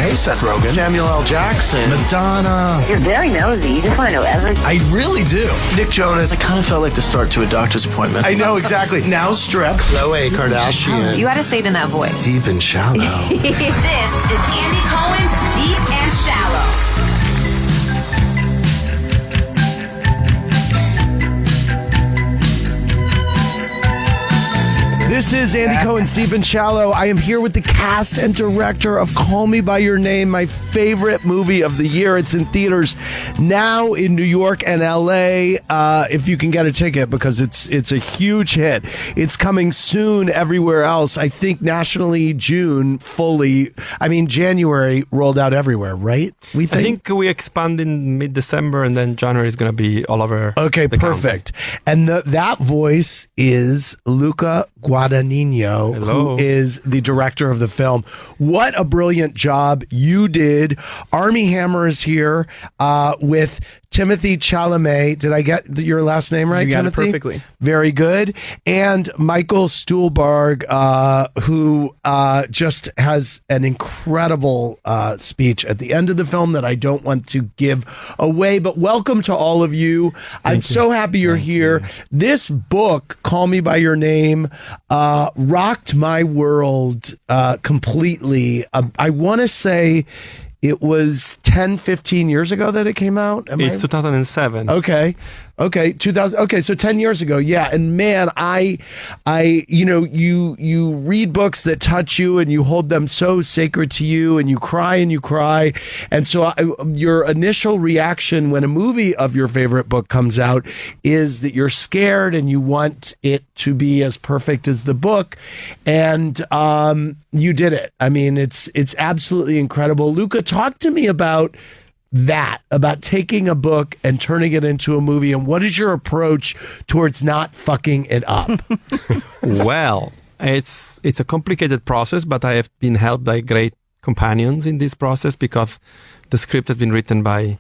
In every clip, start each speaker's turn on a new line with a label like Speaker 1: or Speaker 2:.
Speaker 1: Hey, Seth Rogen. Samuel L. Jackson. Madonna.
Speaker 2: You're very nosy. You just want to know everything.
Speaker 1: I really do. Nick Jonas.
Speaker 3: I kind of felt like the start to a doctor's appointment.
Speaker 1: I know, exactly. Now Strip. Khloe Kardashian.
Speaker 4: You had to say it in that voice.
Speaker 1: Deep and Shallow.
Speaker 5: This is Andy Cohen's Deep and Shallow.
Speaker 6: This is Andy Cohen's Deep and Shallow. I am here with the cast and director of Call Me By Your Name, my favorite movie of the year. It's in theaters now in New York and LA, if you can get a ticket, because it's a huge hit. It's coming soon everywhere else. I think nationally June, January rolled out everywhere, right?
Speaker 7: I think we expand in mid-December, and then January is going to be all over.
Speaker 6: Okay, perfect. And that voice is Luca Guadagnino, who is the director of the film. What a brilliant job you did. Armie Hammer is here with Timothée Chalamet. Did I get your last name right,
Speaker 8: You got
Speaker 6: Timothy?
Speaker 8: it perfectly.
Speaker 6: Very good. And Michael Stuhlbarg, who just has an incredible speech at the end of the film that I don't want to give away. But welcome to all of you. I'm so happy you're here. This book, Call Me By Your Name, rocked my world completely. I want to say it was 10, 15 years ago that it came out.
Speaker 7: It's 2007.
Speaker 6: Okay. 2000. Okay. So 10 years ago. Yeah. And man, you read books that touch you and you hold them so sacred to you and you cry. And so your initial reaction when a movie of your favorite book comes out is that you're scared and you want it to be as perfect as the book. And, you did it. I mean, it's absolutely incredible. Luca, talk to me about taking a book and turning it into a movie, and what is your approach towards not fucking it up?
Speaker 7: Well, it's a complicated process, but I have been helped by great companions in this process, because the script has been written by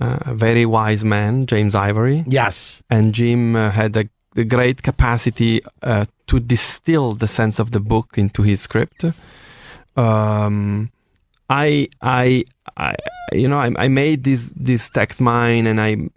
Speaker 7: a very wise man, James Ivory.
Speaker 6: Yes.
Speaker 7: And Jim had the great capacity to distill the sense of the book into his script. I made this text mine, and I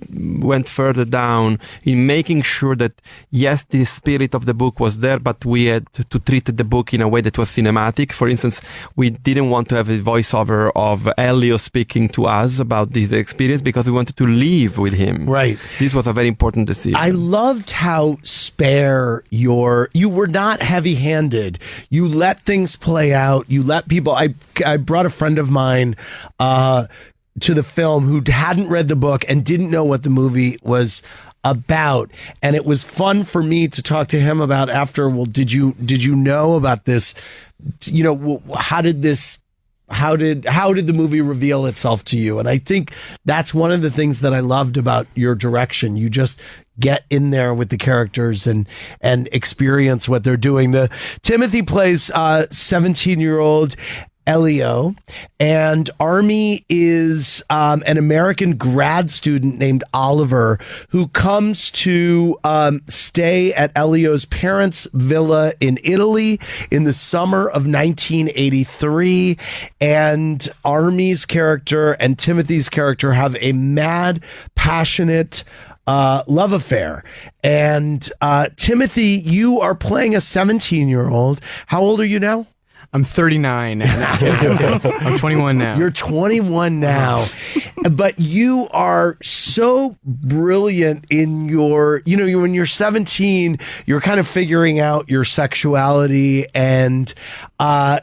Speaker 7: went further down in making sure that, yes, the spirit of the book was there, but we had to treat the book in a way that was cinematic. For instance, we didn't want to have a voiceover of Elio speaking to us about this experience, because we wanted to live with him.
Speaker 6: Right.
Speaker 7: This was a very important decision.
Speaker 6: I loved how spare you were not heavy-handed. You let things play out. You let people. I brought a friend of mine to the film who hadn't read the book and didn't know what the movie was about, and it was fun for me to talk to him about after. Well, did you know about this? How did the movie reveal itself to you? And I think that's one of the things that I loved about your direction. You just get in there with the characters and experience what they're doing. Timothy plays 17-year-old Elio, and Armie is an American grad student named Oliver, who comes to stay at Elio's parents' villa in Italy in the summer of 1983. And Armie's character and Timothy's character have a mad, passionate love affair. And Timothy, you are playing a 17-year-old. How old are you now?
Speaker 8: I'm 39. I'm 21 now.
Speaker 6: You're 21 now. But you are so brilliant in your, when you're 17, you're kind of figuring out your sexuality, and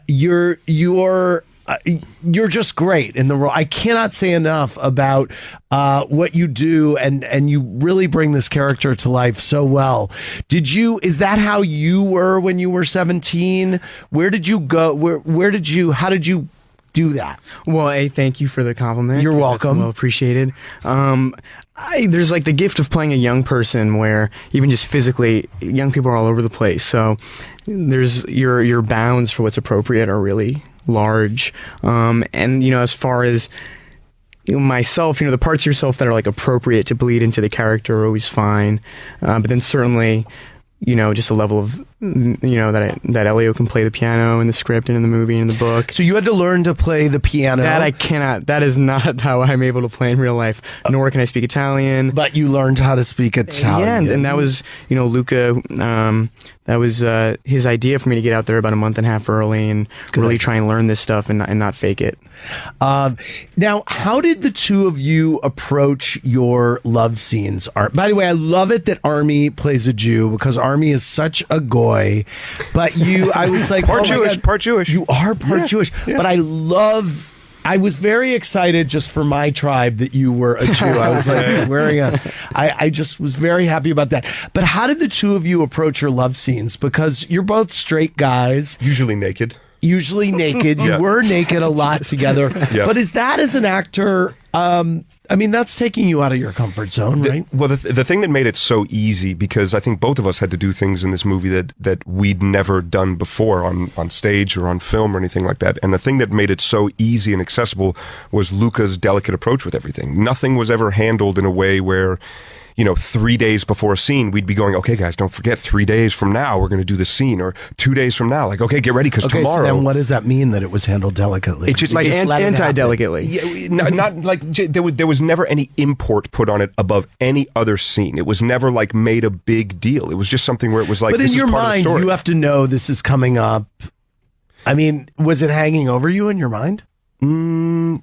Speaker 6: you're just great in the role. I cannot say enough about what you do, and you really bring this character to life so well. Is that how you were when you were 17? Where did you go? How did you do that?
Speaker 8: Well, thank you for the compliment.
Speaker 6: You're welcome.
Speaker 8: That's well appreciated. There's like the gift of playing a young person, where even just physically, young people are all over the place. So there's your bounds for what's appropriate are really large. And as far as myself, the parts of yourself that are like appropriate to bleed into the character are always fine. But then certainly, just a level of that Elio can play the piano in the script and in the movie and in the book.
Speaker 6: So you had to learn to play the piano.
Speaker 8: That I cannot. That is not how I'm able to play in real life. Nor can I speak Italian.
Speaker 6: But you learned how to speak Italian.
Speaker 8: Yeah, and that was, Luca. That was his idea for me to get out there about a month and a half early and really try and learn this stuff and not fake it.
Speaker 6: Now, how did the two of you approach your love scenes? By the way, I love it that Armie plays a Jew because Armie is such a goy. But I was like,
Speaker 4: part Jewish.
Speaker 6: You are part Jewish.
Speaker 4: Yeah.
Speaker 6: But I was very excited just for my tribe that you were a Jew. I was like I just was very happy about that. But how did the two of you approach your love scenes? Because you're both straight guys.
Speaker 4: Usually naked.
Speaker 6: You were naked a lot together.
Speaker 4: Yeah.
Speaker 6: But is that as an actor, that's taking you out of your comfort zone, right?
Speaker 4: The thing that made it so easy, because I think both of us had to do things in this movie that we'd never done before on stage or on film or anything like that. And the thing that made it so easy and accessible was Luca's delicate approach with everything. Nothing was ever handled in a way where, 3 days before a scene, we'd be going, okay, guys, don't forget 3 days from now, we're going to do this scene, or 2 days from now, like, okay, get ready because tomorrow.
Speaker 6: So then what does that mean that it was handled delicately?
Speaker 4: It's just
Speaker 8: like anti-delicately.
Speaker 4: Yeah, not like there was never any import put on it above any other scene. It was never like made a big deal. It was just something where it was like,
Speaker 6: but
Speaker 4: this
Speaker 6: in your
Speaker 4: is part
Speaker 6: mind,
Speaker 4: of the story.
Speaker 6: you have to know this is coming up. Was it hanging over you in your mind?
Speaker 4: In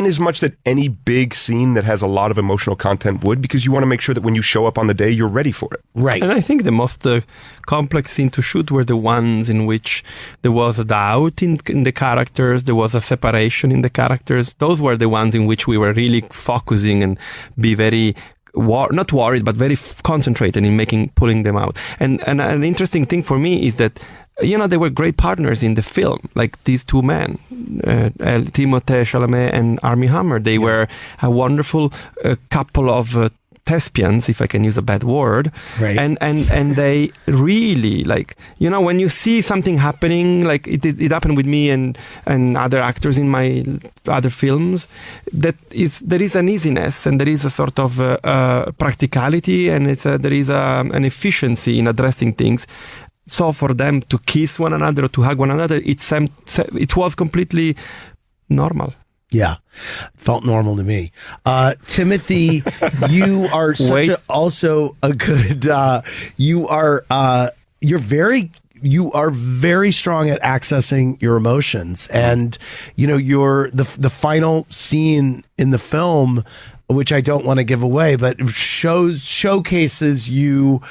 Speaker 4: as much that any big scene that has a lot of emotional content would, because you want to make sure that when you show up on the day, you're ready for it.
Speaker 6: Right.
Speaker 7: And I think the most complex scene to shoot were the ones in which there was a doubt in the characters, there was a separation in the characters. Those were the ones in which we were really focusing and be very not worried, but very concentrated in pulling them out. And an interesting thing for me is that they were great partners in the film, like these two men, Timothée Chalamet and Armie Hammer. They were a wonderful couple of thespians, if I can use a bad word.
Speaker 6: Right.
Speaker 7: And they really, when you see something happening, like it happened with me and other actors in my other films, there is an easiness and there is a sort of practicality and there is an efficiency in addressing things. So for them to kiss one another or to hug one another, it was completely normal.
Speaker 6: Yeah, felt normal to me. Timothy, you are also a good. You are very strong at accessing your emotions, and you're the final scene in the film, which I don't want to give away, but showcases you.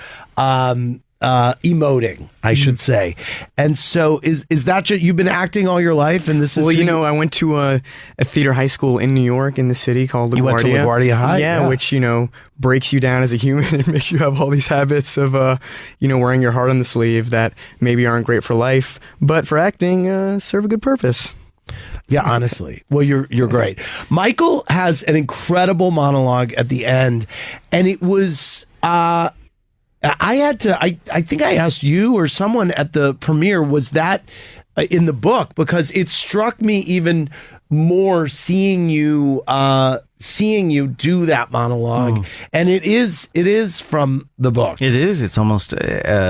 Speaker 6: Emoting, I should say. And so is that you've been acting all your life, and this is...
Speaker 8: Well, I went to a theater high school in New York in the city called LaGuardia.
Speaker 6: You went to LaGuardia High?
Speaker 8: Yeah, which, breaks you down as a human and makes you have all these habits of, wearing your heart on the sleeve that maybe aren't great for life, but for acting, serve a good purpose.
Speaker 6: Yeah, honestly. Well, you're great. Michael has an incredible monologue at the end, and it was... I think I asked you or someone at the premiere, was that in the book? Because it struck me even more seeing you do that monologue, and it is from the book.
Speaker 3: It is. It's almost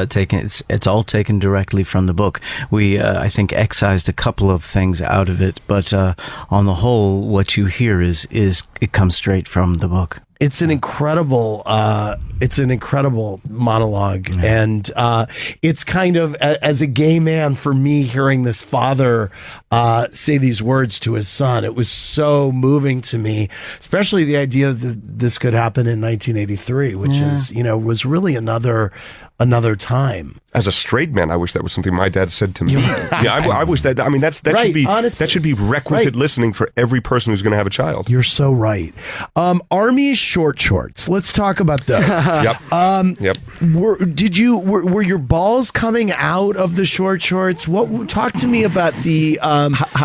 Speaker 3: taken. It's all taken directly from the book. We I think excised a couple of things out of it, but on the whole, what you hear is it comes straight from the book.
Speaker 6: It's an incredible monologue, and it's kind of, as a gay man, for me, hearing this father say these words to his son, it was so moving to me, especially the idea that this could happen in 1983, which is, was really another time.
Speaker 4: As a straight man, I wish that was something my dad said to me. I wish that. That
Speaker 6: right,
Speaker 4: should be
Speaker 6: honestly.
Speaker 4: that should be requisite listening for every person who's going to have a child.
Speaker 6: You're so right. Armie's short shorts. Let's talk about those.
Speaker 4: Yep.
Speaker 6: Were your balls coming out of the short shorts? Talk to me about the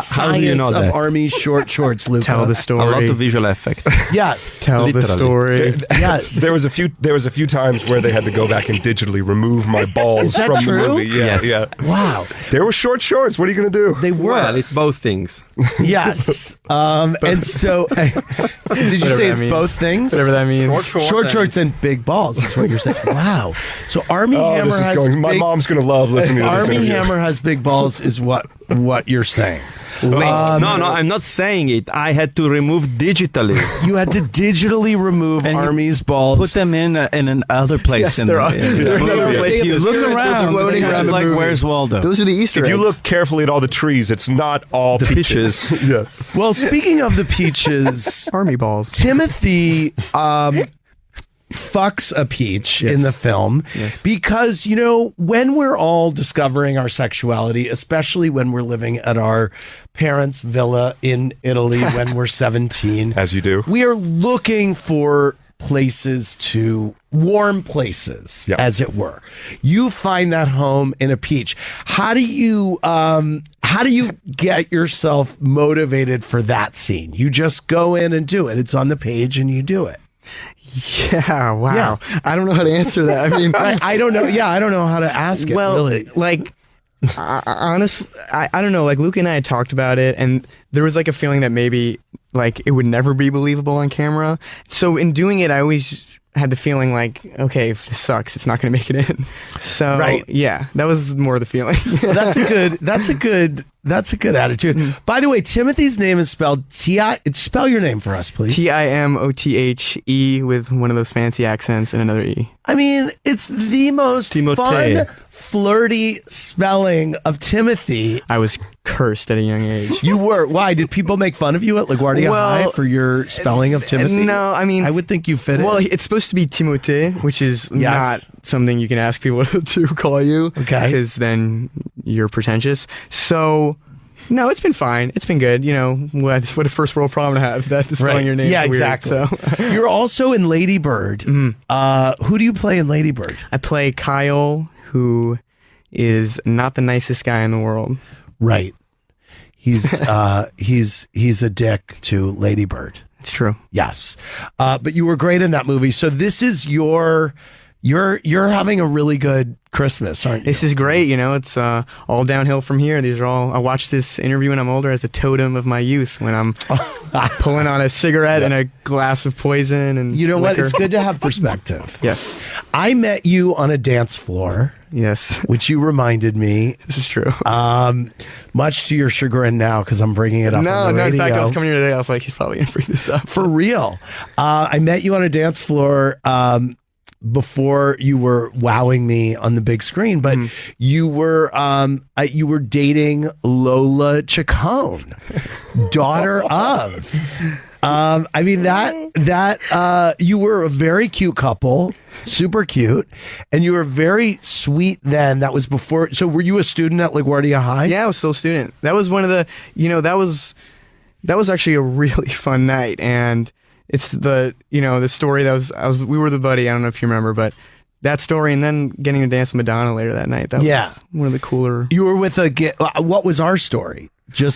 Speaker 6: science of Armie's short shorts, Luca.
Speaker 8: Tell the story.
Speaker 7: A lot of visual effect.
Speaker 6: Yes.
Speaker 8: Tell the story.
Speaker 6: Yes.
Speaker 4: There was a few times where they had to go back and digitally remove my balls
Speaker 6: that
Speaker 4: from
Speaker 6: true?
Speaker 4: the movie. Yeah,
Speaker 7: Yes.
Speaker 4: yeah.
Speaker 6: Wow.
Speaker 4: They were short shorts. What are you going to do?
Speaker 6: They were.
Speaker 7: Well, it's both things.
Speaker 6: Yes. And so, did you
Speaker 8: Whatever
Speaker 6: say
Speaker 8: that
Speaker 6: it's
Speaker 8: means.
Speaker 6: both things?
Speaker 8: Whatever that means.
Speaker 6: Short shorts and big balls is what you're saying. Wow. So Armie
Speaker 4: Oh,
Speaker 6: Hammer
Speaker 4: this is
Speaker 6: has
Speaker 4: going. My
Speaker 6: big,
Speaker 4: mom's going to love listening to this
Speaker 6: Armie
Speaker 4: interview.
Speaker 6: Hammer has big balls is what you're saying.
Speaker 7: No, I'm not saying it. I had to remove digitally.
Speaker 6: You had to digitally remove
Speaker 3: And you
Speaker 6: Armie's balls.
Speaker 3: Put them in another place in
Speaker 8: they're
Speaker 3: the,
Speaker 8: on-
Speaker 3: in the
Speaker 8: they're
Speaker 3: movie.
Speaker 8: another place.
Speaker 3: If you look around,
Speaker 8: floating
Speaker 3: it's
Speaker 8: around the
Speaker 3: like
Speaker 8: movie.
Speaker 3: Where's Waldo?
Speaker 8: Those are the Easter
Speaker 4: If
Speaker 8: eggs.
Speaker 4: you look carefully at all the trees, it's not all peaches. Yeah.
Speaker 6: Well, speaking of the peaches,
Speaker 8: army balls.
Speaker 6: Timothy fucks a peach in the film because, when we're all discovering our sexuality, especially when we're living at our parents' villa in Italy when we're 17,
Speaker 4: As you do.
Speaker 6: we are looking for warm places,
Speaker 4: Yep.
Speaker 6: as it were. You find that home in a peach. How do you get yourself motivated for that scene? You just go in and do it. It's on the page and you do it.
Speaker 8: Yeah, wow.
Speaker 6: Yeah.
Speaker 8: I don't know how to answer that. I mean,
Speaker 6: I don't know. Yeah, I don't know how to ask it.
Speaker 8: well,
Speaker 6: really.
Speaker 8: like, honestly, I don't know. Like, Luca and I had talked about it, and there was like a feeling that maybe like it would never be believable on camera. So in doing it, I always had the feeling like, okay, if this sucks, it's not going to make it in. So
Speaker 6: Right.
Speaker 8: yeah, that was more the feeling.
Speaker 6: That's a good attitude. By the way, Timothy's name is spelled T-I. Spell your name for us, please.
Speaker 8: Timothe with one of those fancy accents and another E.
Speaker 6: I mean, it's the most
Speaker 7: Timothée.
Speaker 6: fun, flirty spelling of Timothy.
Speaker 8: I was cursed at a young age.
Speaker 6: You were. Why? Did people make fun of you at LaGuardia
Speaker 8: Well,
Speaker 6: High for your spelling of Timothy?
Speaker 8: No, I mean,
Speaker 6: I would think you fit
Speaker 8: well,
Speaker 6: in.
Speaker 8: it's supposed to be Timothée, which is
Speaker 6: Yes.
Speaker 8: not something you can ask people to call you.
Speaker 6: Okay.
Speaker 8: Because then you're pretentious. So, no, it's been fine. It's been good. What a first world problem to have, that spelling your name
Speaker 6: Yeah,
Speaker 8: is weird,
Speaker 6: exactly.
Speaker 8: so.
Speaker 6: You're also in Lady Bird. Who do you play in Lady Bird?
Speaker 8: I play Kyle, who is not the nicest guy in the world.
Speaker 6: Right. He's he's a dick to Lady Bird.
Speaker 8: It's true.
Speaker 6: Yes. But you were great in that movie. So this is you're having a really good Christmas, aren't you?
Speaker 8: This is great. It's all downhill from here. I watched this interview when I'm older as a totem of my youth when I'm pulling on a cigarette and a glass of poison and
Speaker 6: You know what?
Speaker 8: liquor.
Speaker 6: It's good to have perspective.
Speaker 8: Yes.
Speaker 6: I met you on a dance floor,
Speaker 8: Yes.
Speaker 6: which you reminded me,
Speaker 8: This is true.
Speaker 6: much to your chagrin now, because I'm bringing it up
Speaker 8: No,
Speaker 6: on the
Speaker 8: in
Speaker 6: radio.
Speaker 8: fact, I was coming here today. I was like, he's probably going to bring this up.
Speaker 6: For real. I met you on a dance floor before you were wowing me on the big screen, but you were dating Lola Chacon, daughter of. I mean that you were a very cute couple, super cute, and you were very sweet then. That was before. So were you a student at LaGuardia High?
Speaker 8: Yeah, I was still a student. That was one of the, that was actually a really fun night. And it's the story that we were the buddy. I don't know if you remember, but that story, and then getting to dance with Madonna later that night. That was one of the cooler.
Speaker 6: You were with what was our story?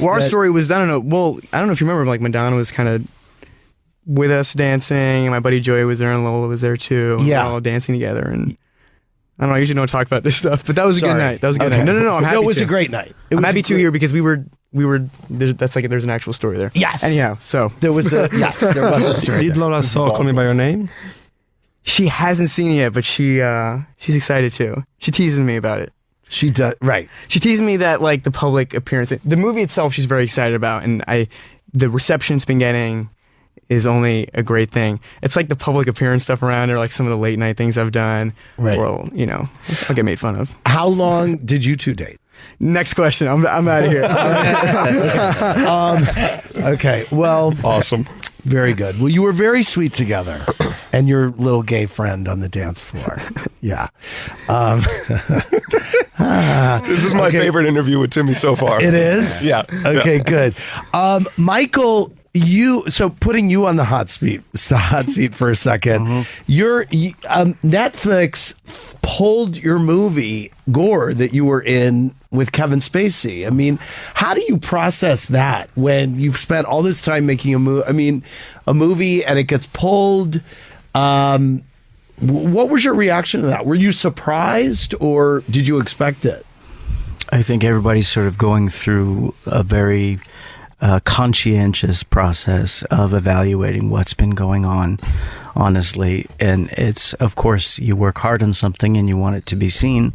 Speaker 8: Our story was, I don't know. Well, I don't know if you remember, like Madonna was kind of with us dancing, and my buddy Joey was there, and Lola was there too. And we were all dancing together, and I don't know. I usually don't talk about this stuff, but that was a good night. That was a good night. No. I'm happy.
Speaker 6: No, it was
Speaker 8: to.
Speaker 6: a great night.
Speaker 8: I'm happy to here because we were. There's an actual story there.
Speaker 6: Yes.
Speaker 8: Anyhow, so
Speaker 6: There was a story.
Speaker 7: Did Laura saw Call Me By Your Name?
Speaker 8: she hasn't seen it yet, but she's excited too. She teasing me about it.
Speaker 6: She does right.
Speaker 8: She teased me that like the public appearance, the movie itself, she's very excited about, and the reception it's been getting is only a great thing. It's like the public appearance stuff around, or like some of the late night things I've done.
Speaker 6: Right.
Speaker 8: Well, I'll get made fun of.
Speaker 6: How long did you two date?
Speaker 8: Next question. I'm out of here.
Speaker 6: Okay. Well,
Speaker 4: Awesome.
Speaker 6: very good. Well, you were very sweet together, and your little gay friend on the dance floor. Yeah.
Speaker 4: This is my favorite interview with Timmy so far.
Speaker 6: It is?
Speaker 4: Yeah.
Speaker 6: Okay, good. Michael, putting you on the hot seat for a second, Netflix pulled your movie Gore that you were in with Kevin Spacey. I mean, how do you process that when you've spent all this time making a movie and it gets pulled? What was your reaction to that? Were you surprised, or did you expect it?
Speaker 3: I think everybody's sort of going through a very conscientious process of evaluating what's been going on, honestly. And it's, of course, you work hard on something and you want it to be seen,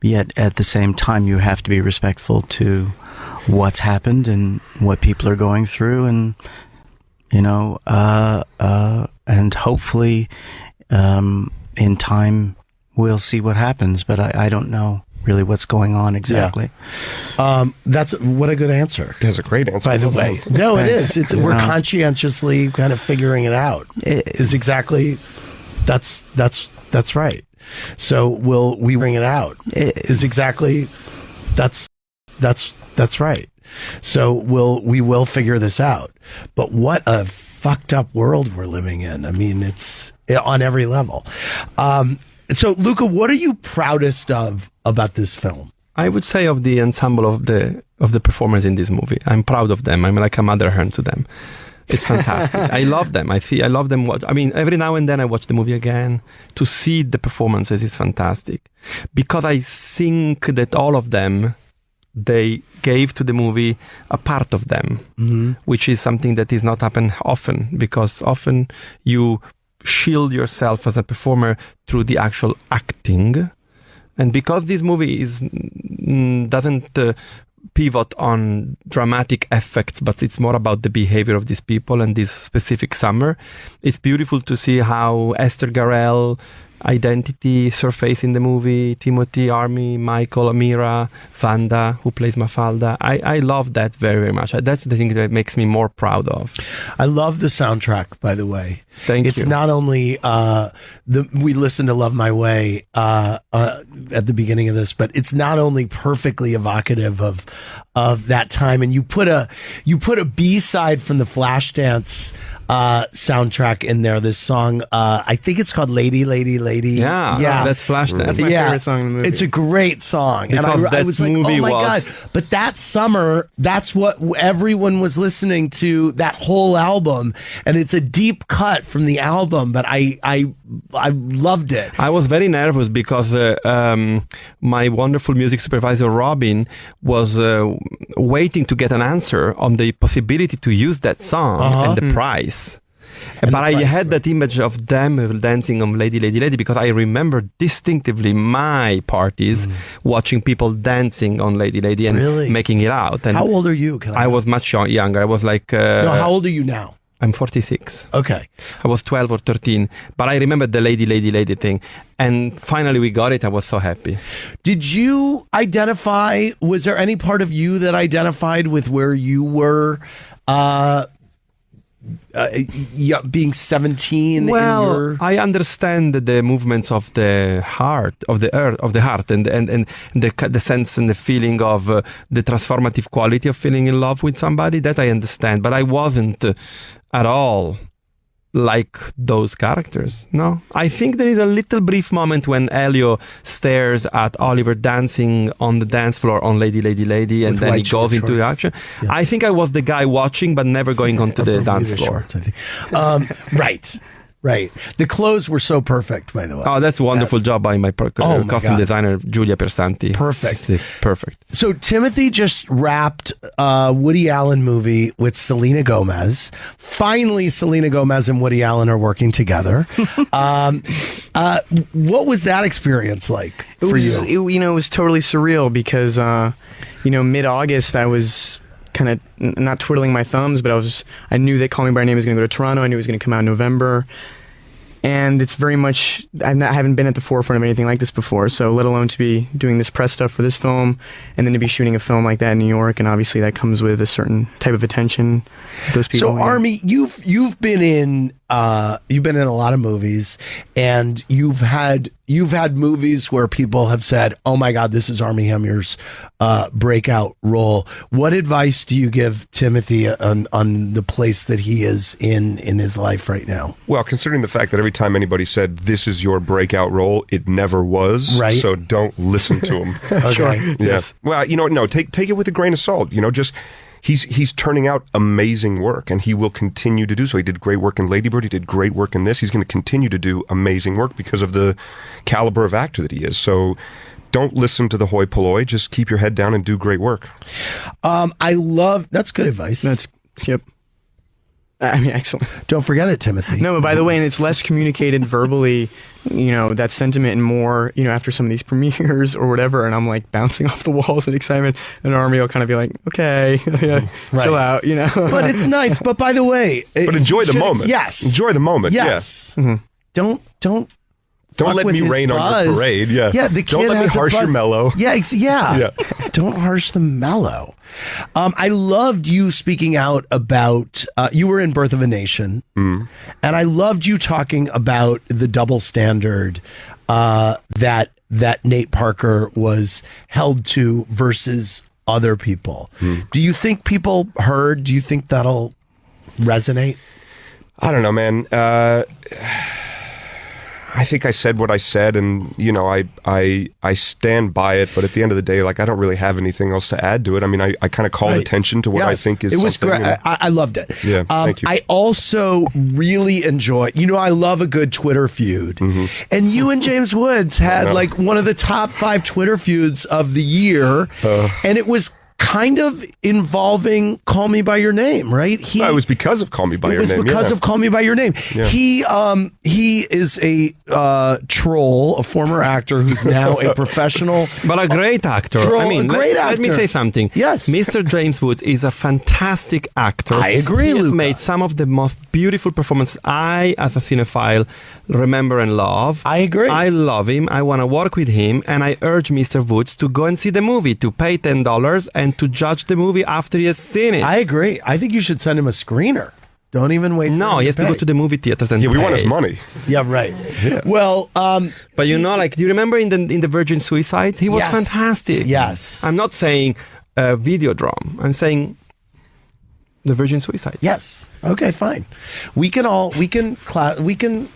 Speaker 3: yet at the same time, you have to be respectful to what's happened and what people are going through, and and hopefully in time we'll see what happens, but I don't know really what's going on exactly.
Speaker 6: That's what a good answer.
Speaker 4: That's a great answer,
Speaker 6: by the way. No, it is. We're conscientiously kind of figuring it out. Is exactly that's right. So will we bring it out? Is exactly that's right. So we will figure this out. But what a fucked up world we're living in. I mean, it's on every level. So, Luca, what are you proudest of about this film?
Speaker 7: I would say of the ensemble of the performers in this movie. I'm proud of them. I'm like a mother hen to them. It's fantastic. I love them. I love them. I mean, every now and then I watch the movie again to see the performances. It's fantastic because I think that all of them, they gave to the movie a part of them, which is something that is not happen often, because often you shield yourself as a performer through the actual acting. And because this movie doesn't pivot on dramatic effects, but it's more about the behavior of these people and this specific summer, it's beautiful to see how Esther Garel identity surface in the movie, Timothée, Armie, Michael, Amira, Vanda, who plays Mafalda. I love that very, very much. That's the thing that makes me more proud of.
Speaker 6: I love the soundtrack, by the way.
Speaker 7: Thank you.
Speaker 6: It's not only we listened to Love My Way at the beginning of this, but it's not only perfectly evocative of that time, and you put a B-side from the Flashdance soundtrack in there. This song, I think it's called Lady, Lady, Lady.
Speaker 7: Yeah, that's Flashdance.
Speaker 8: That's my favorite song in the movie.
Speaker 6: It's a great song.
Speaker 7: Because
Speaker 6: and I was like, oh my God. But that summer, that's what everyone was listening to, that whole album. And it's a deep cut from the album, but I loved it.
Speaker 7: I was very nervous because my wonderful music supervisor, Robin, was waiting to get an answer on the possibility to use that song and the price. But I had that image of them dancing on Lady, Lady, Lady, because I remember distinctively my parties watching people dancing on Lady, Lady and making it out. And
Speaker 6: how old are you?
Speaker 7: I was much younger. I was like...
Speaker 6: no, how old are you now?
Speaker 7: I'm 46.
Speaker 6: Okay.
Speaker 7: I was 12 or 13. But I remember the Lady, Lady, Lady thing. And finally we got it. I was so happy.
Speaker 6: Did you identify... Was there any part of you that identified with where you were... being 17?
Speaker 7: Well, I understand the movements of the heart, of the heart, and the sense and the feeling of the transformative quality of feeling in love with somebody. That I understand, but I wasn't at all like those characters. No, I think there is a little brief moment when Elio stares at Oliver dancing on the dance floor on Lady, Lady, Lady, and then he goes into the action. Yeah. I think I was the guy watching, but never going onto the dance floor.
Speaker 6: Shorts, I think. Right. The clothes were so perfect, by the way.
Speaker 7: Oh, that's a wonderful job by my costume designer, Giulia Persanti.
Speaker 6: Perfect.
Speaker 7: Perfect.
Speaker 6: So Timothy just wrapped a Woody Allen movie with Selena Gomez. Finally, Selena Gomez and Woody Allen are working together. What was that experience like for you?
Speaker 8: It was totally surreal because, mid-August I was kind of not twiddling my thumbs, but I knew that Call Me by Your Name was going to go to Toronto. I knew it was going to come out in November. And it's very much, I haven't been at the forefront of anything like this before, so let alone to be doing this press stuff for this film, and then to be shooting a film like that in New York, and obviously that comes with a certain type of attention. Those people.
Speaker 6: So, Armie, you've been in a lot of movies, and you've had movies where people have said, "Oh my God, this is Armie Hammer's breakout role." What advice do you give Timothy on the place that he is in his life right now?
Speaker 4: Well, considering the fact that every time anybody said this is your breakout role, it never was.
Speaker 6: Right.
Speaker 4: So don't listen to him.
Speaker 6: Okay.
Speaker 4: Yeah. Yes. Well, no, take it with a grain of salt. Just he's turning out amazing work, and he will continue to do so. He did great work in Lady Bird. He did great work in this. He's going to continue to do amazing work because of the caliber of actor that he is. So don't listen to the hoi polloi. Just keep your head down and do great work.
Speaker 6: That's good advice.
Speaker 8: Yep. I mean, excellent.
Speaker 6: Don't forget it, Timothy.
Speaker 8: No, but by the way, and it's less communicated verbally, that sentiment, and more, after some of these premieres or whatever, and I'm like bouncing off the walls in excitement, and Armie will kind of be like, okay, chill out,
Speaker 6: But it's nice. But by the way,
Speaker 4: but enjoy the moment.
Speaker 6: Yes.
Speaker 4: Enjoy the moment.
Speaker 6: Yes.
Speaker 4: Yeah.
Speaker 6: Mm-hmm. Don't
Speaker 4: let me rain on your parade. Yeah.
Speaker 6: Yeah. The kid
Speaker 4: don't let me
Speaker 6: has a
Speaker 4: harsh your
Speaker 6: buzz.
Speaker 4: mellow.
Speaker 6: Yeah. Yeah. Don't harsh the mellow. I loved you speaking out about, you were in Birth of a Nation, and I loved you talking about the double standard that Nate Parker was held to versus other people. Do you think people heard? Do you think that'll resonate?
Speaker 4: I don't know, man. I think I said what I said, and I stand by it. But at the end of the day, I don't really have anything else to add to it. I mean, I kind of called attention to what I think is.
Speaker 6: It was
Speaker 4: great.
Speaker 6: I loved it.
Speaker 4: Yeah, thank you.
Speaker 6: I also really enjoy. I love a good Twitter feud, and you and James Woods had one of the top 5 Twitter feuds of the year, and it was kind of involving Call Me By Your Name, right?
Speaker 4: It was because of Call Me By Your Name.
Speaker 6: It was because of Call Me By Your Name.
Speaker 4: Yeah.
Speaker 6: He is a troll, a former actor who's now a professional,
Speaker 7: but a great actor.
Speaker 6: Troll,
Speaker 7: Let me say something.
Speaker 6: Yes,
Speaker 7: Mr. James Woods is a fantastic actor.
Speaker 6: I agree.
Speaker 7: He has made some of the most beautiful performances I, as a cinephile, remember and love.
Speaker 6: I agree.
Speaker 7: I love him. I want to work with him, and I urge Mr. Woods to go and see the movie, to pay $10 and to judge the movie after he has seen it.
Speaker 6: I agree. I think you should send him a screener. Don't even wait.
Speaker 7: No, he has to go to the movie theaters and
Speaker 4: we
Speaker 7: pay.
Speaker 4: want his money.
Speaker 6: Yeah, right.
Speaker 4: Yeah.
Speaker 6: Well,
Speaker 7: but do you remember in the Virgin Suicides? He was fantastic.
Speaker 6: Yes.
Speaker 7: I'm not saying Videodrome. I'm saying the Virgin Suicide.
Speaker 6: Yes. Okay, fine. We can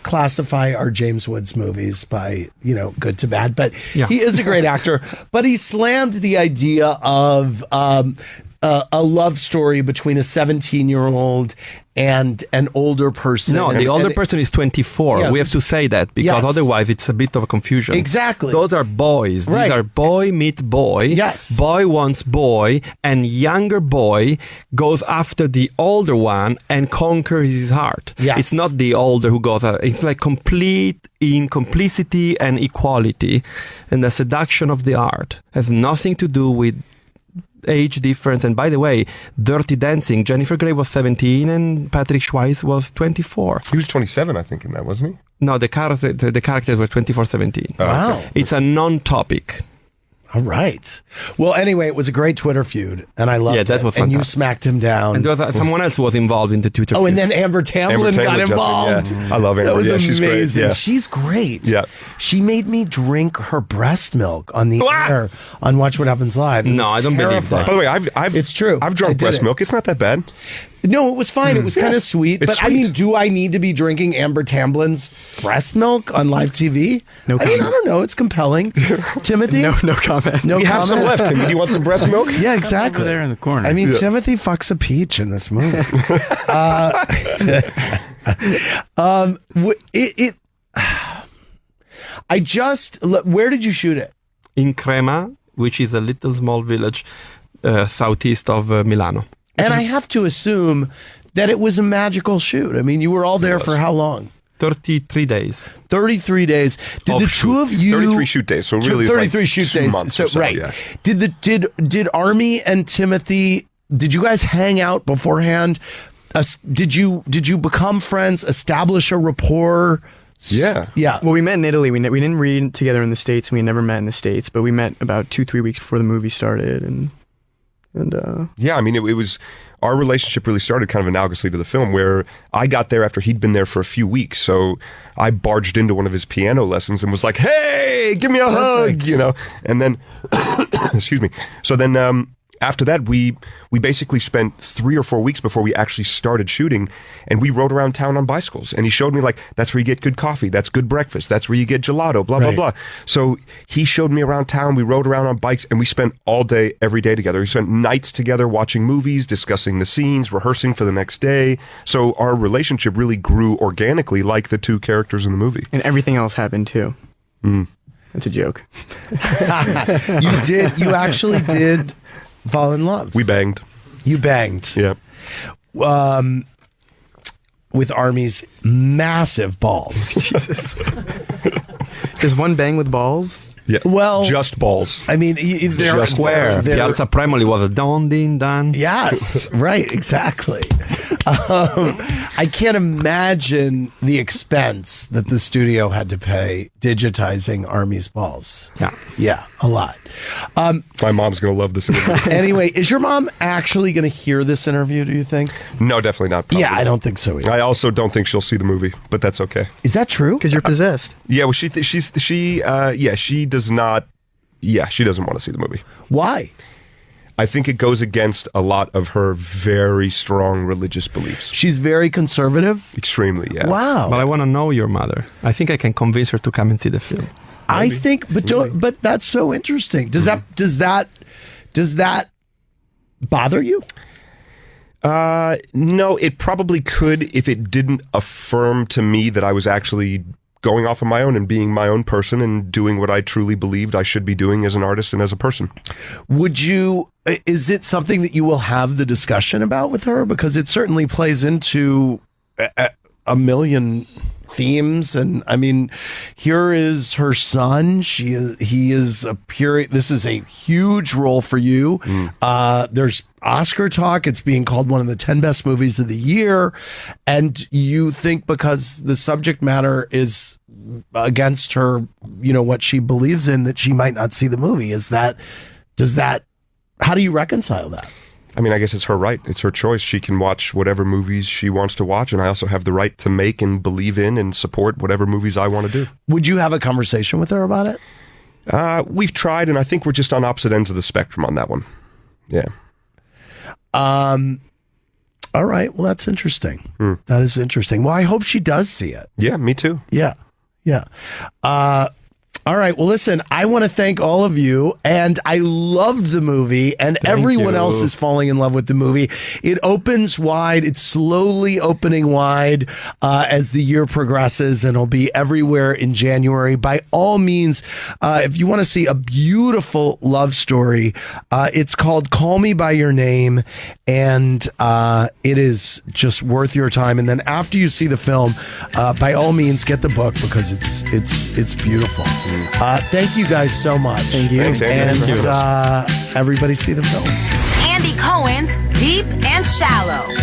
Speaker 6: classify our James Woods movies by, good to bad, but he is a great actor, but he slammed the idea of a love story between a 17-year-old and an older person.
Speaker 7: No, the older person is 24.
Speaker 6: Yeah,
Speaker 7: we have to say that because otherwise it's a bit of a confusion.
Speaker 6: Exactly.
Speaker 7: Those are boys.
Speaker 6: Right.
Speaker 7: These are boy meet boy.
Speaker 6: Yes.
Speaker 7: Boy wants boy, and younger boy goes after the older one and conquers his heart.
Speaker 6: Yes.
Speaker 7: It's not the older who goes. It's like complete in complicity and equality, and the seduction of the art has nothing to do with age difference. And by the way, Dirty Dancing, Jennifer Grey was 17 and Patrick Swayze was 24.
Speaker 4: He was 27, I think, in that, wasn't he?
Speaker 7: No, the characters were 24-17.
Speaker 6: Wow.
Speaker 7: It's a non-topic.
Speaker 6: All right. Well, anyway, it was a great Twitter feud, and I loved it.
Speaker 7: That was
Speaker 6: and you
Speaker 7: fantastic.
Speaker 6: smacked him down.
Speaker 7: And there was, someone else was involved in the Twitter feud.
Speaker 6: and then Amber Tamblyn got involved.
Speaker 4: Yeah. I love Amber.
Speaker 6: That was amazing.
Speaker 4: She's great. Yeah.
Speaker 6: She's great.
Speaker 4: Yeah.
Speaker 6: She made me drink her breast milk on the
Speaker 7: What?
Speaker 6: air on Watch What Happens Live. It
Speaker 7: No,
Speaker 6: was
Speaker 7: I don't believe that.
Speaker 4: By the way,
Speaker 6: It's true.
Speaker 4: I've
Speaker 6: I
Speaker 4: drunk
Speaker 6: did
Speaker 4: breast
Speaker 6: it.
Speaker 4: milk. It's not that bad.
Speaker 6: No, it was fine. It was kind of sweet.
Speaker 4: It's
Speaker 6: But I
Speaker 4: sweet.
Speaker 6: mean, do I need to be drinking Amber Tamblyn's breast milk on live TV?
Speaker 8: No
Speaker 6: I mean,
Speaker 8: comment.
Speaker 6: I don't know. It's compelling. Timothy?
Speaker 8: No comment.
Speaker 6: No
Speaker 4: We have some
Speaker 6: comment?
Speaker 4: left. Tim. Do you want some breast milk?
Speaker 6: Yeah, exactly.
Speaker 3: Over there in the corner.
Speaker 6: I mean,
Speaker 4: Yeah.
Speaker 6: Timothy fucks a peach in this movie. Where did you shoot it?
Speaker 7: in Crema, which is a little small village southeast of Milano.
Speaker 6: And I have to assume that it was a magical shoot. I mean, you were all there for how long?
Speaker 7: 33 days.
Speaker 6: 33 days. Did the two of you
Speaker 4: 33 shoot days. So really,
Speaker 6: 33
Speaker 4: it's like
Speaker 6: shoot
Speaker 4: 2
Speaker 6: days.
Speaker 4: months
Speaker 6: So
Speaker 4: or so,
Speaker 6: right.
Speaker 4: Yeah.
Speaker 6: Did Armie and Timothy, did you guys hang out beforehand? Did you become friends, establish a rapport?
Speaker 4: Yeah.
Speaker 6: Yeah.
Speaker 8: Well, we met in Italy. We didn't read together in the States. We had never met in the States, but we met about 2-3 weeks before the movie started, and
Speaker 4: Yeah, I mean, it was our relationship really started kind of analogously to the film, where I got there after he'd been there for a few weeks. So I barged into one of his piano lessons and was like, "Hey, give me a hug," you know. And then, excuse me. So then after that, we basically spent 3 or 4 weeks before we actually started shooting, and we rode around town on bicycles. And he showed me, like, that's where you get good coffee, that's good breakfast, that's where you get gelato, blah,
Speaker 6: Right.
Speaker 4: blah, blah. So he showed me around town, we rode around on bikes, and we spent all day, every day together. We spent nights together watching movies, discussing the scenes, rehearsing for the next day. So our relationship really grew organically like the two characters in the movie.
Speaker 8: And everything else happened too. That's a joke.
Speaker 6: You actually did fall in love.
Speaker 4: We banged.
Speaker 6: You banged.
Speaker 4: Yeah.
Speaker 6: With Armie's massive balls.
Speaker 8: Is one bang with balls?
Speaker 4: Yeah.
Speaker 6: Well,
Speaker 4: just balls.
Speaker 6: I mean, they're
Speaker 4: Just
Speaker 6: square.
Speaker 4: balls.
Speaker 7: Piazza Primoli was a don din dan.
Speaker 6: Yes, right, exactly. I can't imagine the expense that the studio had to pay digitizing Armie's balls. Yeah, a lot.
Speaker 4: My mom's going to love this interview.
Speaker 6: Anyway, is your mom actually going to hear this interview, do you think?
Speaker 4: No, definitely not. Probably.
Speaker 6: Yeah, I don't think so either.
Speaker 4: I also don't think she'll see the movie, but that's okay.
Speaker 6: Is that true?
Speaker 8: Because you're possessed.
Speaker 4: Yeah, well, she does not. Yeah, she doesn't want to see the movie.
Speaker 6: Why?
Speaker 4: I think it goes against a lot of her very strong religious beliefs.
Speaker 6: She's very conservative.
Speaker 4: Extremely, yeah.
Speaker 6: Wow.
Speaker 7: But I want to know your mother. I think I can convince her to come and see the film.
Speaker 6: I think, but that's so interesting. Does that bother you?
Speaker 4: No, it probably could if it didn't affirm to me that I was actually going off on my own and being my own person and doing what I truly believed I should be doing as an artist and as a person.
Speaker 6: Is it something that you will have the discussion about with her? Because it certainly plays into a million themes. And I mean, here is her son. He is this is a huge role for you. There's Oscar talk. It's being called one of the 10 best movies of the year. And you think because the subject matter is against her, what she believes in, that she might not see the movie. How do you reconcile that?
Speaker 4: I mean, I guess it's her right. It's her choice. She can watch whatever movies she wants to watch, and I also have the right to make and believe in and support whatever movies I want to do.
Speaker 6: Would you have a conversation with her about it?
Speaker 4: We've tried, and I think we're just on opposite ends of the spectrum on that one. Yeah.
Speaker 6: All right. Well, that's interesting. That is interesting. Well, I hope she does see it.
Speaker 4: Yeah, me too.
Speaker 6: Yeah. All right. Well, listen, I want to thank all of you. And I loved the movie, and everyone else is falling in love with the movie. It opens wide. It's slowly opening wide as the year progresses, and it'll be everywhere in January. By all means, if you want to see a beautiful love story, it's called Call Me By Your Name, and it is just worth your time. And then after you see the film, by all means, get the book, because it's beautiful. Thank you guys so much.
Speaker 8: Thank you.
Speaker 4: Thanks, Andy.
Speaker 6: And everybody see the film.
Speaker 5: Andy Cohen's Deep and Shallow.